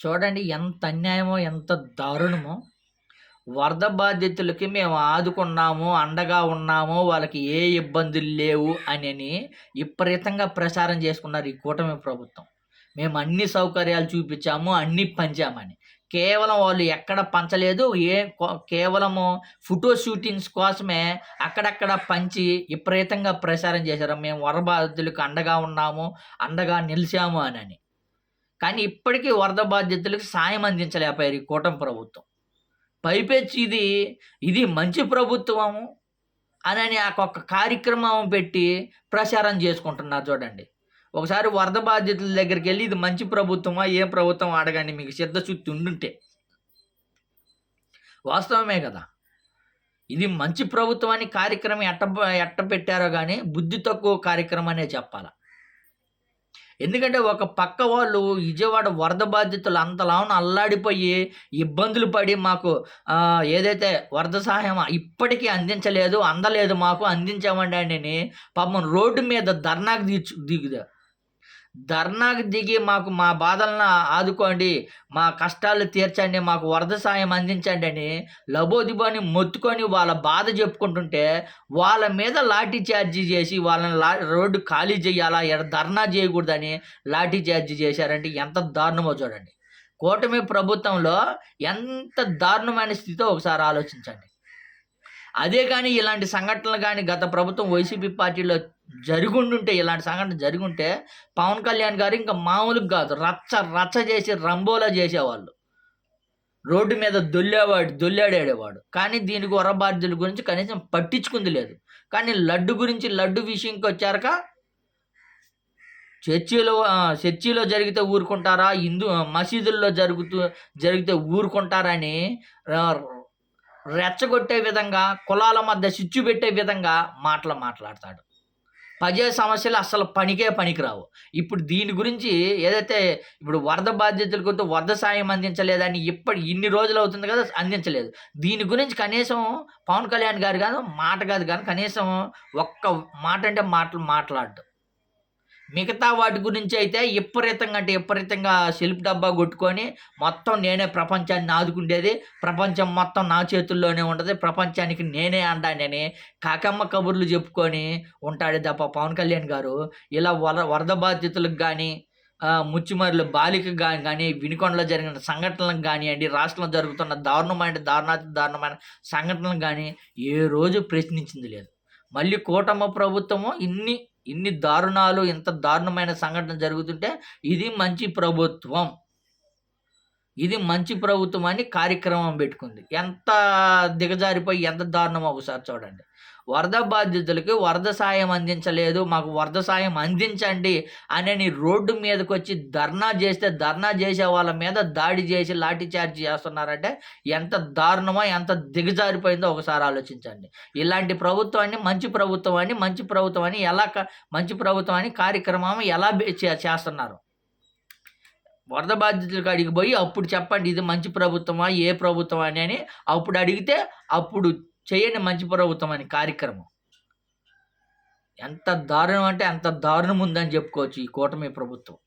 చూడండి ఎంత అన్యాయమో, ఎంత దారుణమో. వరద బాధితులకి మేము ఆదుకున్నాము, అండగా ఉన్నాము, వాళ్ళకి ఏ ఇబ్బందులు లేవు అనని విపరీతంగా ప్రచారం చేసుకున్నారు ఈ కూటమి ప్రభుత్వం. మేము అన్ని సౌకర్యాలు చూపించాము, అన్నీ పంచామని. కేవలం వాళ్ళు ఎక్కడ పంచలేదు. కేవలము ఫోటో షూటింగ్స్ కోసమే అక్కడక్కడ పంచి విపరీతంగా ప్రచారం చేశారు. మేము వరద బాధితులకు అండగా ఉన్నాము, అండగా నిలిచాము అనని. కానీ ఇప్పటికీ వరద బాధితులకు సాయం అందించలేకపోయారు ఈ కూటమి ప్రభుత్వం. పైపెచ్చి ఇది మంచి ప్రభుత్వము అనని ఒక కార్యక్రమం పెట్టి ప్రచారం చేసుకుంటున్నారు చూడండి. ఒకసారి వరద బాధితుల దగ్గరికి వెళ్ళి ఇది మంచి ప్రభుత్వమా, ఏం ప్రభుత్వం అడగండి, మీకు చిత్తశుద్ధి ఉండుంటే. వాస్తవమే కదా. ఇది మంచి ప్రభుత్వం అని కార్యక్రమం ఎట్ట పెట్టారో కానీ బుద్ధి తక్కువ కార్యక్రమం అనే చెప్పాలి. ఎందుకంటే ఒక పక్క వాళ్ళు విజయవాడ వరద బాధితులు అంతలావున అల్లాడిపోయి ఇబ్బందులు పడి మాకు ఏదైతే వరద సహాయం ఇప్పటికీ అందించలేదు, అందలేదు, మాకు అందించామండి అని పాపం రోడ్డు మీద ధర్నాకు దిగి మాకు మా బాధలను ఆదుకోండి, మా కష్టాలు తీర్చండి, మాకు వరద సాయం అందించండి అని లబోదిబోని మొత్తుకొని వాళ్ళ బాధ చెప్పుకుంటుంటే వాళ్ళ మీద లాఠీ చార్జీ చేసి వాళ్ళని రోడ్డు ఖాళీ చేయాలా, ధర్నా చేయకూడదని లాఠీ చార్జీ చేశారంటే ఎంత దారుణమో చూడండి. కూటమి ప్రభుత్వంలో ఎంత దారుణమైన స్థితితో ఒకసారి ఆలోచించండి. అదే కానీ ఇలాంటి సంఘటనలు కానీ గత ప్రభుత్వం వైసీపీ పార్టీలో జరుగుండుంటే, ఇలాంటి సంఘటన జరుగుంటే పవన్ కళ్యాణ్ గారు ఇంకా మామూలుగా కాదు, రచ్చ చేసి రంబోలా చేసేవాళ్ళు. రోడ్డు మీద దొల్లాడేవాడు. కానీ దీనికి వరబాధ్యుల గురించి కనీసం పట్టించుకుంది లేదు. కానీ లడ్డు విషయంకి వచ్చారక చర్చిలో జరిగితే ఊరుకుంటారా, మసీదుల్లో జరిగితే ఊరుకుంటారని రెచ్చగొట్టే విధంగా, కులాల మధ్య చిచ్చు పెట్టే విధంగా మాట్లాడతాడు. ప్రజా సమస్యలు అసలు పనికిరావు. ఇప్పుడు దీని గురించి ఏదైతే ఇప్పుడు వరద బాధితుల గురించి వరద సాయం అందించలేదని ఇన్ని రోజులు అవుతుంది కదా, అందించలేదు. దీని గురించి కనీసం పవన్ కళ్యాణ్ గారు మాట కాదు కానీ కనీసం ఒక్క మాట అంటే మాట్లాడు. మిగతా వాటి గురించి అయితే విపరీతంగా సెల్ఫ్ డబ్బా కొట్టుకొని మొత్తం నేనే ప్రపంచాన్ని ఆదుకుండేది, ప్రపంచం మొత్తం నా చేతుల్లోనే ఉంటుంది, ప్రపంచానికి నేనే అండానని కాకమ్మ కబుర్లు చెప్పుకొని ఉంటాడు తప్ప పవన్ కళ్యాణ్ గారు ఇలా వరద బాధితులకు కానీ, ముచ్చిమరులు బాలిక కానీ, వినుకొండలో జరిగిన సంఘటనలకు కానివ్వండి, రాష్ట్రంలో జరుగుతున్న దారుణమైన సంఘటనలకు కానీ ఏ రోజు ప్రశ్నించింది లేదు. మళ్ళీ కూటమి ప్రభుత్వము ఇన్ని దారుణాలు, ఇంత దారుణమైన సంఘటన జరుగుతుంటే ఇది మంచి ప్రభుత్వం అని కార్యక్రమం పెట్టుకుంది. ఎంత దిగజారిపోయి ఎంత దారుణమో ఒకసారి చూడండి. వరద బాధితులకి వరద సాయం అందించలేదు, మాకు వరద సాయం అందించండి అని రోడ్డు మీదకి వచ్చి ధర్నా చేసే వాళ్ళ మీద దాడి చేసి లాఠీ చార్జ్ చేస్తున్నారంటే ఎంత దారుణమో, ఎంత దిగజారిపోయిందో ఒకసారి ఆలోచించండి. ఇలాంటి ప్రభుత్వాన్ని మంచి ప్రభుత్వం అని కార్యక్రమం ఎలా చేస్తున్నారు? వరద బాధితుల కాడికి పోయి అప్పుడు చెప్పండి ఇది మంచి ప్రభుత్వమా, ఏ ప్రభుత్వం అని అప్పుడు అడిగితే అప్పుడు చేయండి మంచి ప్రభుత్వం అని కార్యక్రమం. ఎంత దారుణం అంటే అంత దారుణం ఉందని చెప్పుకోవచ్చు ఈ కూటమి ప్రభుత్వం.